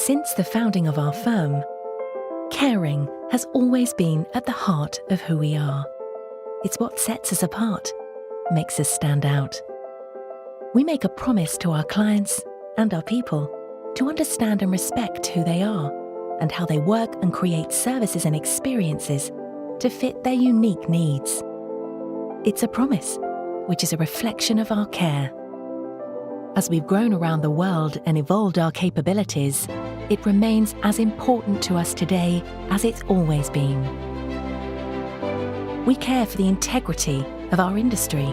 Since the founding of our firm, caring has always been at the heart of who we are. It's what sets us apart, makes us stand out. We make a promise to our clients and our people to understand and respect who they are and how they work and create services and experiences to fit their unique needs. It's a promise, which is a reflection of our care. As we've grown around the world and evolved our capabilities, it remains as important to us today as it's always been. We care for the integrity of our industry,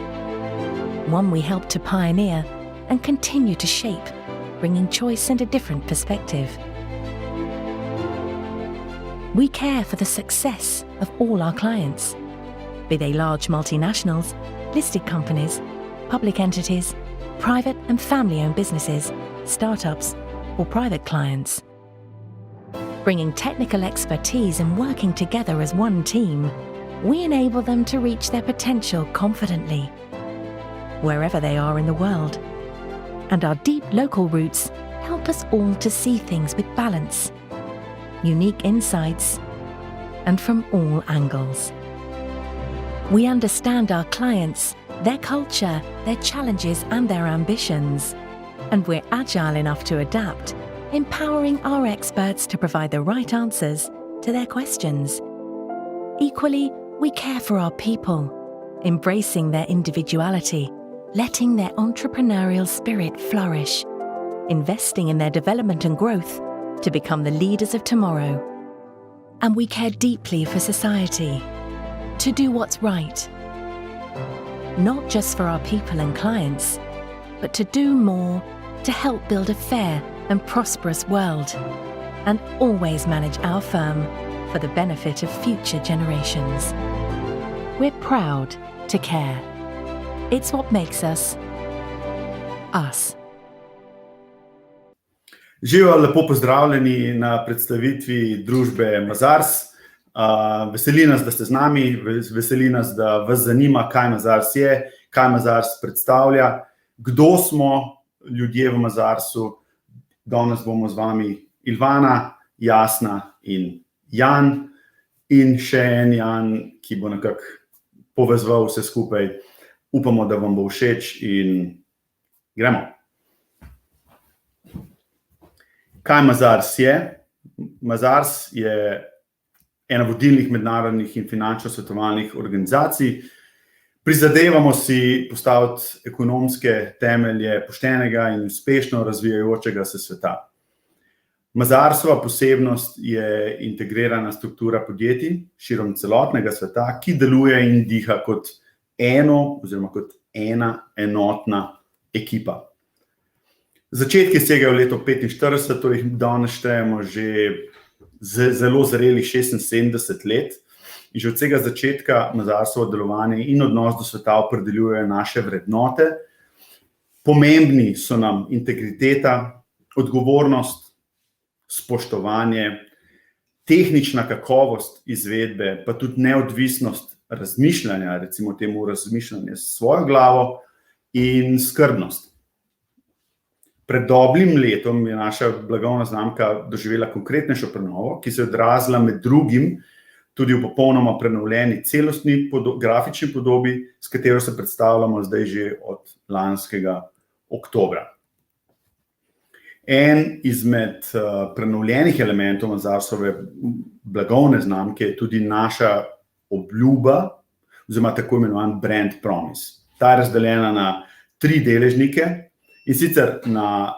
one we help to pioneer and continue to shape, bringing choice and a different perspective. We care for the success of all our clients, be they large multinationals, listed companies, public entities, private and family-owned businesses, startups, or private clients. Bringing technical expertise and working together as one team, we enable them to reach their potential confidently, wherever they are in the world. And our deep local roots help us all to see things with balance, unique insights, and from all angles. We understand our clients, their culture, their challenges and their ambitions, and we're agile enough to adapt, empowering our experts to provide the right answers to their questions. Equally, we care for our people, embracing their individuality, letting their entrepreneurial spirit flourish, investing in their development and growth to become the leaders of tomorrow. And we care deeply for society, to do what's right, not just for our people and clients, but to do more to help build a fair and prosperous world, and always manage our firm for the benefit of future generations. We're proud to care. It's what makes us, us. Živijo, lepo pozdravljeni na predstavitvi družbe Mazars. Veseli nas, da ste z nami, veseli nas, da vas zanima, kaj Mazars je, kaj Mazars predstavlja, kdo smo ljudje v Mazarsu. Danes bomo z vami Ilvana, Jasna in Jan in še en Jan, ki bo nekako povezoval vse skupaj. Upamo, da vam bo všeč in gremo. Kaj Mazars je? Mazars je ena vodilnih mednarodnih in finančno svetovalnih organizacij. Prizadevamo si postaviti ekonomske temelje poštenega in uspešno razvijajočega se sveta. Mazarsova posebnost je integrirana struktura podjetij širom celotnega sveta, ki deluje in diha kot eno oziroma kot ena enotna ekipa. Začetki segajo v leto 1945, torej danes štejemo že zelo zrelih 76 let in že od vsega začetka Mazarsovo delovanje in odnos do sveta opredeljujejo naše vrednote. Pomembni so nam integriteta, odgovornost, spoštovanje, tehnična kakovost izvedbe, pa tudi neodvisnost razmišljanja, recimo temu razmišljanje s svojo glavo in skrbnost. Pred dobrim letom je naša blagovna znamka doživela konkretnejšo prenovo, ki se je odrazila med drugim tudi v popolnoma prenovljeni celostni grafični podobi, s katero se predstavljamo zdaj že od lanskega oktobra. En izmed prenovljenih elementov Mazarsove blagovne znamke je tudi naša obljuba, oziroma tako imenovan brand promise. Ta je razdeljena na 3 deležnike, in sicer na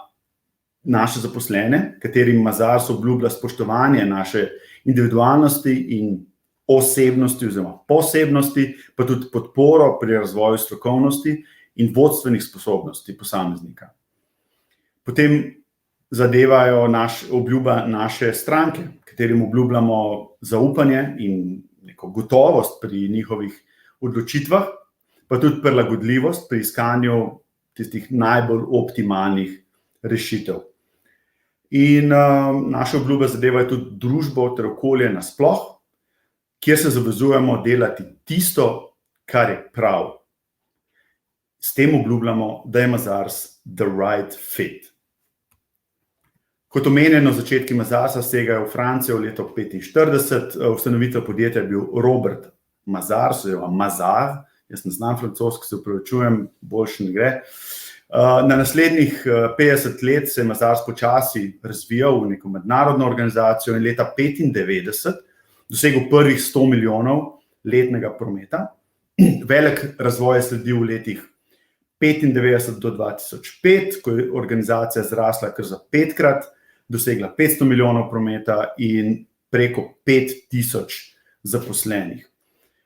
naše zaposlene, katerim Mazars obljublja spoštovanje naše individualnosti in osebnosti oziroma posebnosti, pa tudi podporo pri razvoju strokovnosti in vodstvenih sposobnosti posameznika. Potem zadevajo obljuba naše stranke, katerim obljubljamo zaupanje in neko gotovost pri njihovih odločitvah, pa tudi prilagodljivost pri iskanju tistih najbolj optimalnih rešitev. In naše obljube zadevajo tudi družbo ter okolje nasploh, kjer se zavezujemo delati tisto, kar je prav. S tem obljubljamo, da je Mazars the right fit. Kot omenjeno, začetki Mazarsa segajo v Francijo v leto 1945. Ustanovitelj podjetja je bil Robert Mazars, oziroma Mazar. Jaz ne znam francosko, se opravičujem, boljše ne gre. Na naslednjih 50 let se je Mazars počasi razvijal v neko mednarodno organizacijo in leta 1995 dosegel prvih 100 milijonov letnega prometa. Velik razvoj je sledil v letih 1995 do 2005, ko je organizacija zrasla kar za 5-krat, dosegla 500 milijonov prometa in preko 5000 zaposlenih.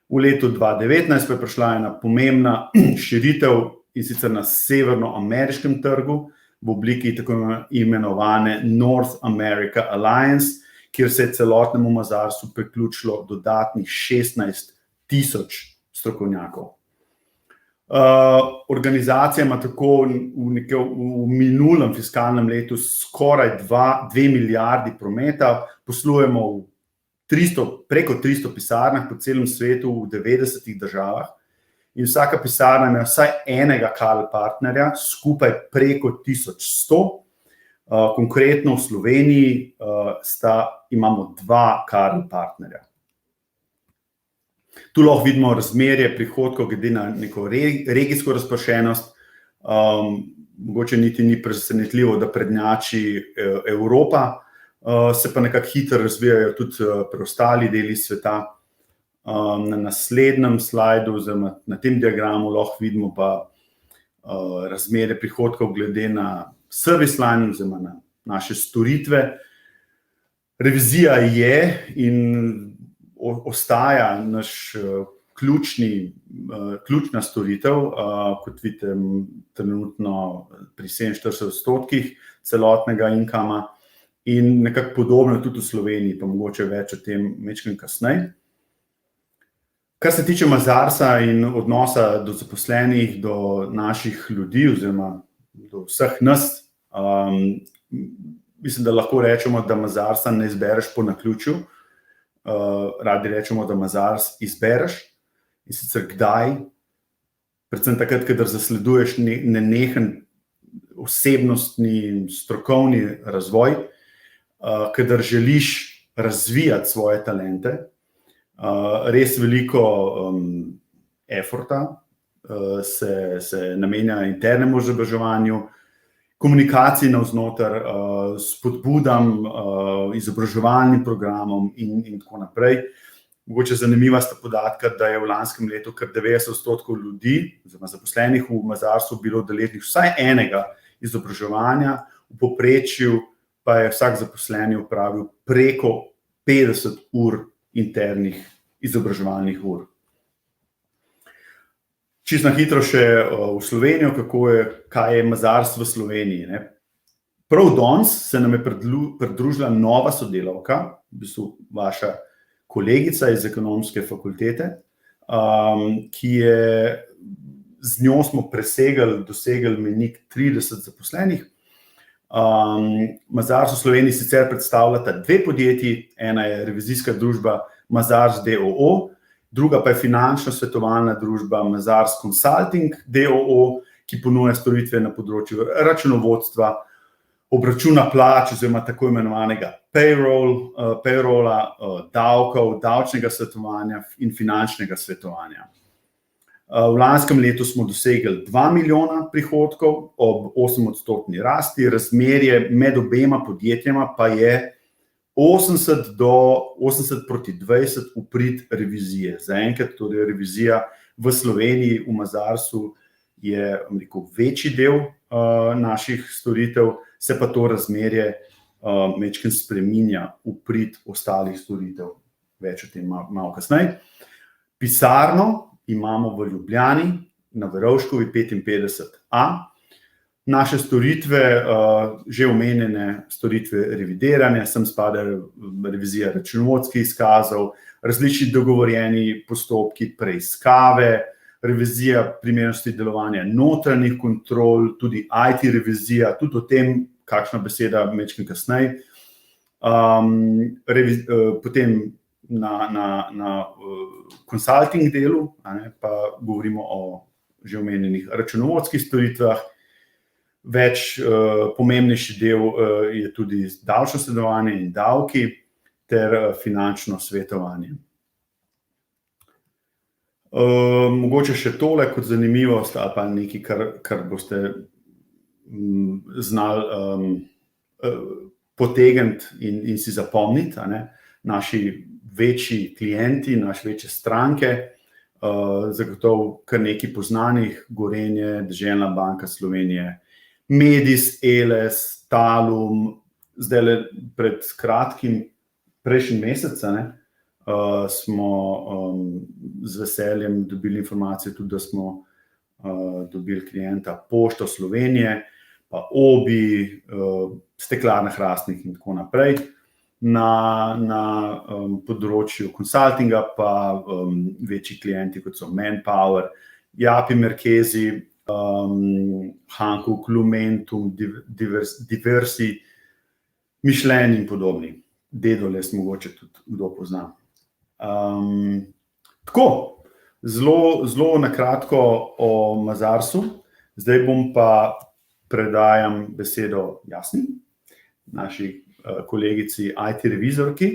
V letu 2019 pa je prišla ena pomembna širitev, in sicer na severnoameriškem trgu v obliki tako imenovane North America Alliance, kjer se je celotnemu Mazarsu priključilo dodatnih 16,000 strokovnjakov. Organizacija ima tako v minulem fiskalnem letu skoraj 2 milijardi prometa, poslujemo preko 300 pisarnah po celem svetu v 90 državah in vsaka pisarna ima vsaj enega Carl partnerja, skupaj preko 1100. Konkretno v Sloveniji imamo 2 Carl partnerja. Tu lahko vidimo razmerje prihodkov glede na neko regijsko razpršenost. Mogoče niti ni presenetljivo, da prednjači Evropa, se pa nekako hitro razvijajo tudi preostali deli sveta. Na naslednjem slajdu, oziroma na tem diagramu, lahko vidimo pa razmerje prihodkov glede na service line, oziroma na naše storitve. Revizija je in ostaja naš ključna storitev, kot vidite, trenutno pri 47% celotnega inkama in nekako podobno tudi v Sloveniji, pa mogoče več o tem majčkeno kasneje. Kar se tiče Mazarsa in odnosa do zaposlenih, do naših ljudi oziroma do vseh nas, mislim, da lahko rečemo, da Mazarsa ne izbereš po naključju. Radi rečemo, da Mazars izbereš, in sicer kdaj, predvsem takrat, kadar zasleduješ nenehen osebnostni, strokovni razvoj, kadar želiš razvijati svoje talente, res veliko efforta se namenja internemu izobraževanju, komunikaciji navznoter, spodbudam, izobraževalnim programom in tako naprej. Mogoče zanimiva sta podatka, da je v lanskem letu kar 90% ljudi, oziroma zaposlenih v Mazarsu, bilo deležnih vsaj enega izobraževanja, v povprečju pa je vsak zaposleni opravil preko 50 ur internih izobraževalnih ur. Čisto na hitro še v Slovenijo, kaj je Mazars v Sloveniji. Prav danes se nam je pridružila nova sodelavka, v bistvu vaša kolegica iz ekonomske fakultete, ki je, z njo smo dosegli mejnik 30 zaposlenih. Mazars v Sloveniji sicer predstavljata 2 podjetji, ena je revizijska družba Mazars d.o.o., druga pa je finančna svetovalna družba Mazars Consulting d.o.o., ki ponuja storitve na področju računovodstva, obračuna plač oziroma tako imenovanega payrolla, davkov, davčnega svetovanja in finančnega svetovanja. V lanskem letu smo dosegli 2 milijona prihodkov ob 8% rasti, razmerje med obema podjetjema pa je 80 proti 20 v prid revizije. Zaenkrat torej revizija v Sloveniji, v Mazarsu je večji del naših storitev, se pa to razmerje majčkeno spreminja v prid ostalih storitev. Več o tem malo kasneje. Pisarno imamo v Ljubljani, na Verovškovi 55A. Naše storitve, že omenjene storitve revidiranja, sem spada revizija računovodskih izkazov, različni dogovorjeni postopki preiskave, revizija primernosti delovanja notranjih kontrol, tudi IT revizija, tudi o tem, kakšna beseda majčkeno kasneje. Potem na consulting delu, pa govorimo o že omenjenih računovodskih storitvah, Več pomembnejši del je tudi davčno svetovanje in davki ter finančno svetovanje. Mogoče še tole kot zanimivost ali pa nekaj, kar boste znali potegniti in si zapomniti, naši večji klienti, naše večje stranke, zagotovo kar nekaj poznanih, Gorenje, Deželna banka Slovenije, Medis, Eles, Talum, zdajle pred kratkim, prejšnji mesec, smo z veseljem dobili informacijo tudi, da smo dobili klienta Pošto Slovenije, pa Obi, Steklarna Hrastnik in tako naprej. Na področju konsultinga pa večji klienti, kot so Manpower, Japi Merkezi, Hankook, Lumentum, Diversi, Michelin in podobni. Dedoles mogoče tudi kdo pozna. Tako, zelo na kratko o Mazarsu. Zdaj bom pa predajam besedo Jasni, naši kolegici IT revizorki,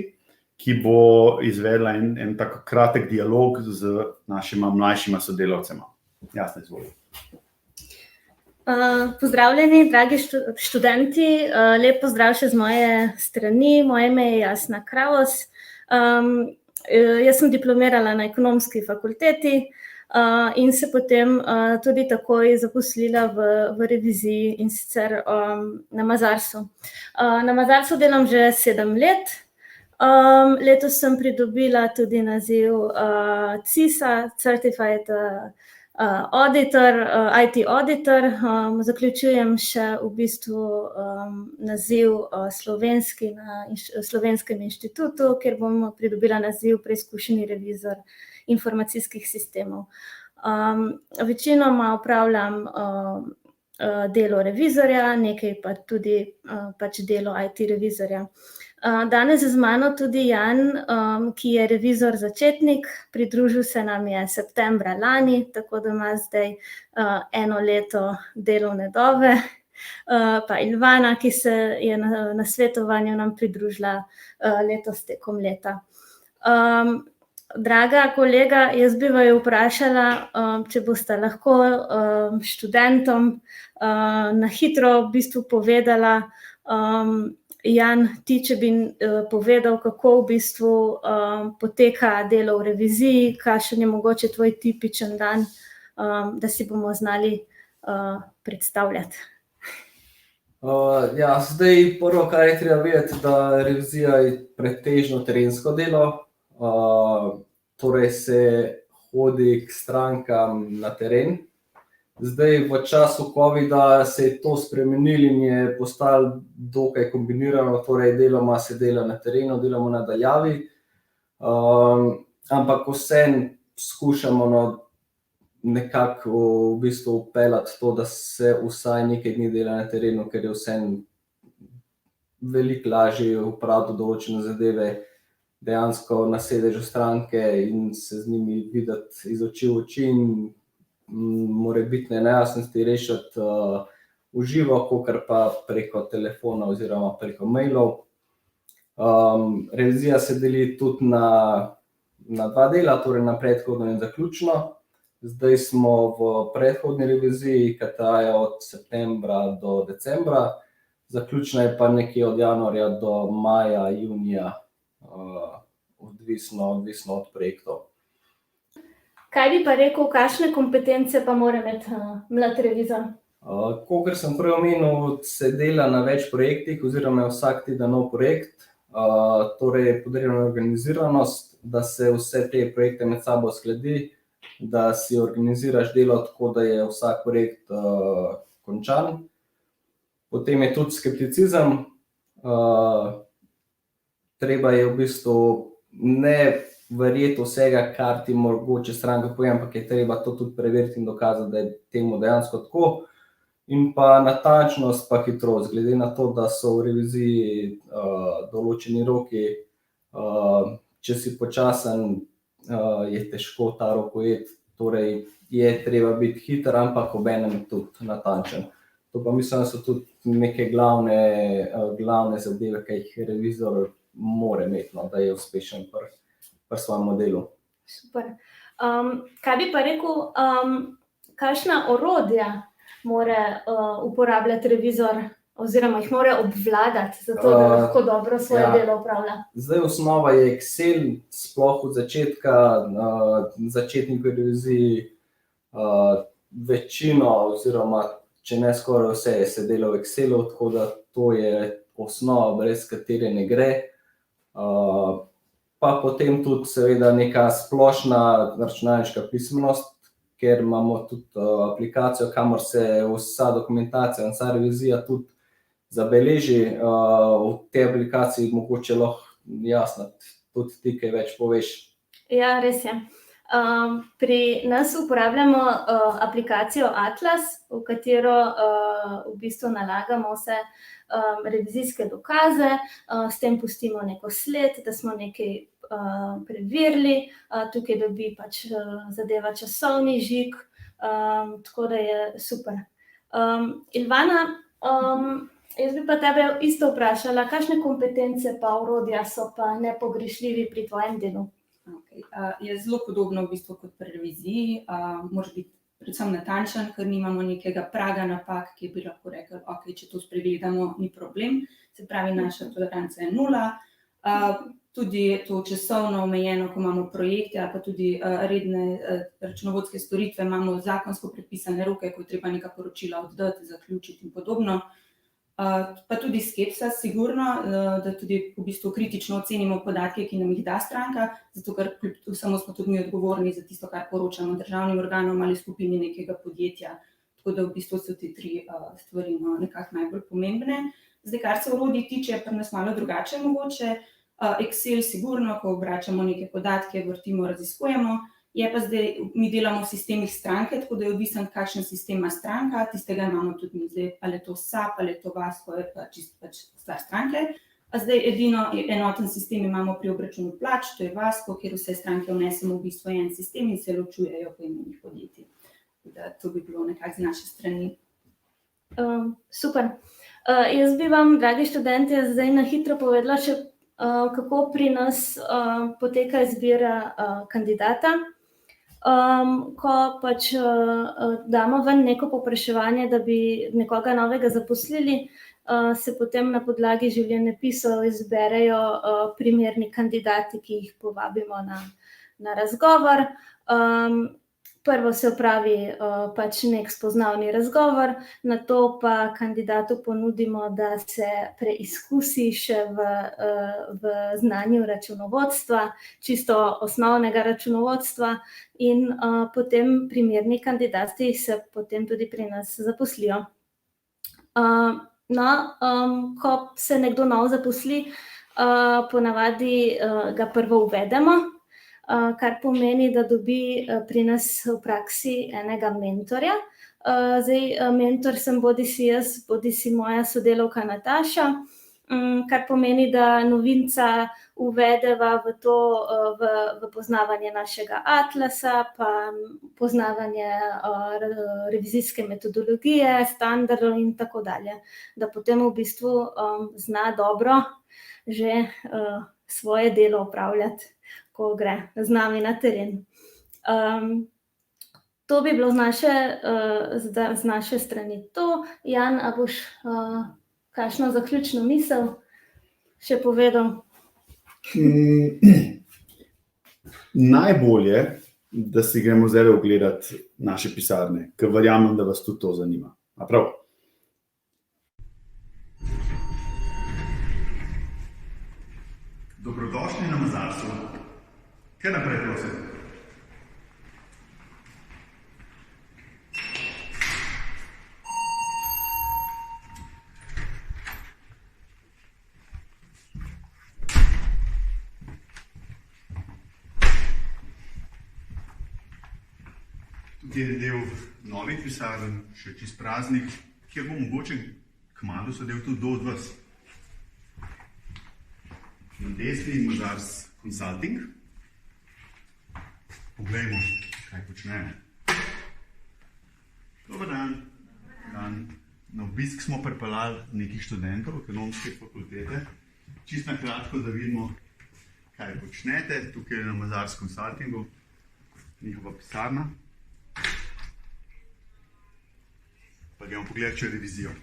ki bo izvedla en tak kratek dialog z našima mlajšima sodelavcema. Jasna, izvoli. Pozdravljeni, dragi študenti, lep pozdrav še z moje strani. Moje ime je Jasna Kravos. Jaz sem diplomirala na Ekonomski fakulteti in se potem tudi takoj zaposlila v reviziji, in sicer na Mazarsu. Na Mazarsu delam že 7 let. Letos sem pridobila tudi naziv CISA, Certified Auditor, IT Auditor. Zaključujem še v bistvu naziv slovenski na Slovenskem inštitutu, kjer bom pridobila naziv preizkušeni revizor informacijskih sistemov. Večinoma opravljam delo revizorja, nekaj pa tudi pač delo IT revizorja. Danes je z mano tudi Jan, ki je revizor začetnik, pridružil se nam je septembra lani, tako da ima zdaj 1 leto delovne dobe, pa Ilvana, ki se je na svetovanju nam pridružila letos tekom leta. Draga kolega, jaz bi vaju vprašala, če boste lahko študentom na hitro v bistvu povedala, Jan, ti, če bi povedal, kako v bistvu poteka delo v reviziji, kakšen je mogoče tvoj tipičen dan, da si bomo znali predstavljati. Zdaj prvo, kar je treba vedeti, da revizija je pretežno terensko delo, torej se hodi k strankam na teren. Zdaj v času covida se je to spremenilo in je postalo dokaj kombinirano, torej deloma se dela na terenu, delamo na daljavi, ampak vseeno skušamo nekako v bistvu vpeljati to, da se vsaj nekaj dni dela na terenu, ker je vseeno veliko lažje opraviti določene zadeve dejansko na sedežu stranke in se z njimi videti iz oči v oči in morebitne nejasnosti rešiti v živo, kakor pa preko telefona oziroma preko mailov. Revizija se deli tudi na 2 dela, torej na predhodno in zaključno. Zdaj smo v predhodni reviziji, ki traja od septembra do decembra, zaključna je pa nekje od januarja do maja, junija, odvisno od projektov. Kaj bi pa rekel, kakšne kompetence pa mora imeti mlad revizor? Kakor sem prej omenil, se dela na več projektih oziroma vsak teden nov projekt, torej je potrebna organiziranost, da se vse te projekte med sabo uskladi, da si organiziraš delo tako, da je vsak projekt končan. Potem je tudi skepticizem, treba je v bistvu ne verjeti vsega, kar ti mogoče stranka pove, ampak je treba to tudi preveriti in dokazati, da je temu dejansko tako. In pa natančnost pa hitrost, glede na to, da so v reviziji določeni roki, če si počasen, je težko ta rok ujeti, torej je treba biti hiter, ampak obenem tudi natančen. To pa mislim, da so tudi neke glavne zadeve, ki jih revizor mora imeti, no, da je uspešen pri svojem modelu. Super. Kaj bi pa rekel, kakšna orodja mora uporabljati revizor oziroma jih mora obvladati, zato da lahko dobro svoje delo opravlja? Zdaj osnova je Excel, sploh od začetnikov revizij, večino oziroma če ne skoraj vse se dela v Excelu, tako da to je osnova, brez katere ne gre. Pa potem tudi seveda neka splošna računalniška pismenost, ker imamo tudi aplikacijo, kamor se vsa dokumentacija in vsa revizija tudi zabeleži. V tej aplikaciji mogoče lahko jasno tudi ti kaj več poveš. Ja, res je. Pri nas uporabljamo aplikacijo Atlas, v katero v bistvu nalagamo vse revizijske dokaze, s tem pustimo neko sled, da smo nekaj preverili, tukaj dobi pač zadeva časovni žig, tako da je super. Ilvana, jaz bi pa tebe isto vprašala, kakšne kompetence pa orodja so pa nepogrešljivi pri tvojem delu? Je zelo podobno v bistvu kot pri reviziji, moraš biti predvsem natančen, ker nimamo nekega praga napak, ki bi lahko rekli, ok, če to spregledamo, ni problem, se pravi, naša toleranca je 0. Tudi to časovno omejeno, ko imamo projekte ali pa tudi redne računovodske storitve, imamo zakonsko predpisane roke, ko je treba neka poročila oddati, zaključiti in podobno. Pa tudi skepsa, sigurno, da tudi v bistvu kritično ocenimo podatke, ki nam jih da stranka, zato ker samo smo tudi mi odgovorni za tisto, kar poročamo državnim organom ali skupini nekega podjetja. Tako da v bistvu so te 3 stvari nekako najbolj pomembne. Zdaj, kar se orodij tiče, je pri nas malo drugače mogoče. Excel sigurno, ko obračamo neke podatke, vrtimo, raziskujemo. Je pa zdaj, mi delamo v sistemih stranke, tako da je odvisen, kakšen sistem ima stranka, tistega imamo tudi mi zdaj, ali je to SAP, ali je to VASCO, je pa čisto pač stvar stranke. Zdaj edino enoten sistem imamo pri obračunu plač, to je VASCO, kjer vse stranke vnesemo v bistvu en sistem in se ločujejo po imenih podjetij. Da to bi bilo nekako z naše strani. Super. Jaz bi vam, dragi študenti, zdaj na hitro povedala še, kako pri nas poteka izbira kandidata. Ko pač damo ven neko povpraševanje, da bi nekoga novega zaposlili, se potem na podlagi življenjepisov izberejo primerni kandidati, ki jih povabimo na razgovor. Prvo se opravi pač nek spoznavni razgovor, nato pa kandidatu ponudimo, da se preizkusi še v znanju računovodstva, čisto osnovnega računovodstva, in potem primerni kandidati se potem tudi pri nas zaposlijo. Ko se nekdo nov zaposli, ponavadi ga prvo uvedemo, kar pomeni, da dobi pri nas v praksi enega mentorja. Zdaj, mentor sem bodisi jaz, bodisi moja sodelavka Nataša, kar pomeni, da novinca uvedeva v poznavanje našega atlasa, pa poznavanje revizijske metodologije, standardov in tako dalje, da potem v bistvu zna dobro že svoje delo opravljati, ko gre z nami na teren. To bi bilo z naše strani to. Jan, a boš kakšno zaključno misel še povedal? Najbolje, da si gremo zdaj ogledati naše pisarne, ker verjamem, da vas tudi to zanima. A prav? Dobrodošli na Mazarsu. Kaj naprej, prosim? Tukaj je del novih pisarn, še čist praznik, kjer bo mogoče kmalu sedel tudi do od vas. Na desni Mazars Consulting. Poglejmo, kaj počnemo. Dober dan. Na obisk smo pripeljali nekih študentov ekonomske fakultete. Čisto na kratko, da vidimo, kaj počnete. Tukaj je na Mazars Consultingu njihova pisarna. Pa gremo pogledati še revizijo.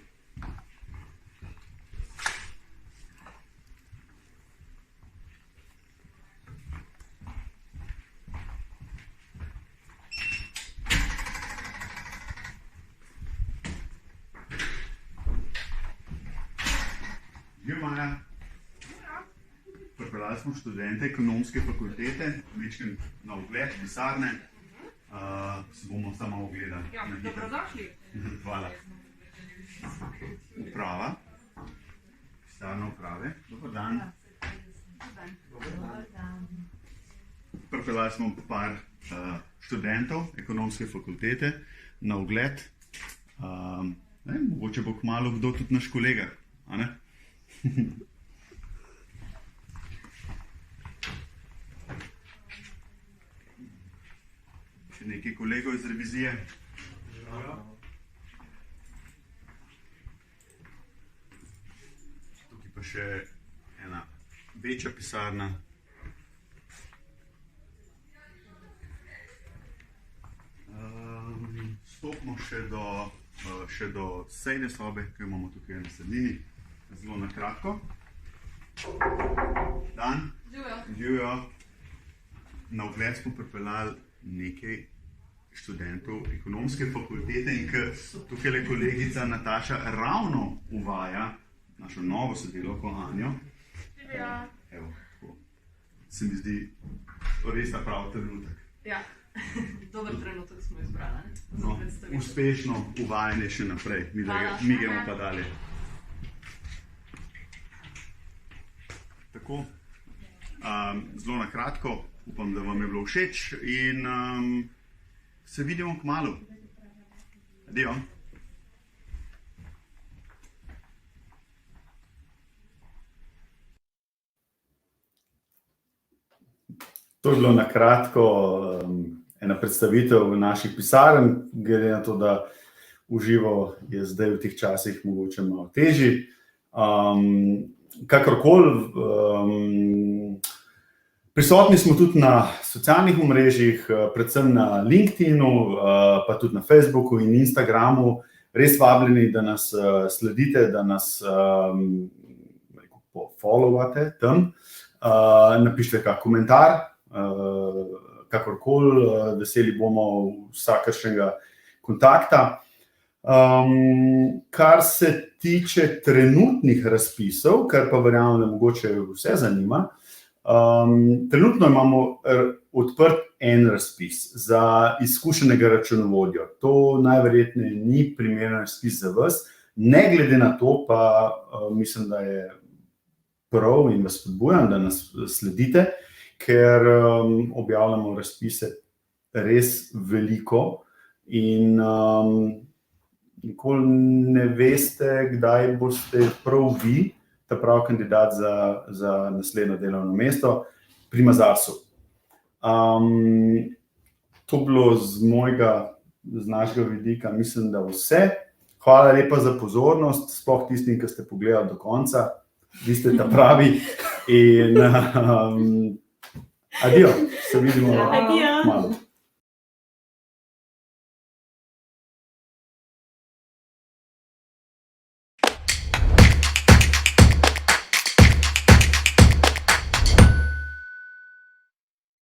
Maja. Pripeljali smo študente ekonomske fakultete, večkrat na ogled pisarne. Se bomo samo ogledali. Ja, dobrodošli. Hvala. Uprava. Pisarna uprave. Dobar dan. Pripeljali smo par študentov ekonomske fakultete na ogled. Mogoče bo kmalu kdo tudi naš kolega, a ne? Še nekaj kolegov iz revizije. Tukaj pa še ena večja pisarna. Stopimo še do sejne sobe, ki jo imamo tukaj na sredini. Zelo na kratko. Dan. Živijo. Na ogled smo pripeljali nekaj študentov ekonomske fakultete in ker tukaj kolegica Nataša ravno uvaja našo novo sodelavko Anjo. Evo, tako. Se mi zdi res ta pravi trenutek. Ja, dober trenutek smo izbrali. No, uspešno uvajanje še naprej. Mi gremo pa dalje. Tako, zelo na kratko, upam, da vam je bilo všeč in se vidimo kmalu. Adijo. To je bilo na kratko ena predstavitev naših pisarn, glede na to, da v živo je zdaj v teh časih mogoče malo težji. Kakorkoli, prisotni smo tudi na socialnih omrežjih, predvsem na LinkedInu, pa tudi na Facebooku in Instagramu. Res vabljeni, da nas sledite, da nas followate tam, napišite kak komentar, kakorkoli, veseli bomo vsakršnega kontakta. Kar se tiče trenutnih razpisov, kar pa verjamem, da mogoče vse zanima, trenutno imamo odprt en razpis za izkušenega računovodjo. To najverjetneje ni primeren razpis za vas. Ne glede na to, pa mislim, da je prav in vas spodbujam, da nas sledite, ker objavljamo razpise res veliko in nikoli ne veste, kdaj boste prav vi ta prav kandidat za naslednjo delovno mesto pri Mazarsu. To bilo z našega vidika, mislim, da vse. Hvala lepa za pozornost, sploh tistim, ki ste pogledali do konca. Vi ste ta pravi in adijo, se vidimo malo.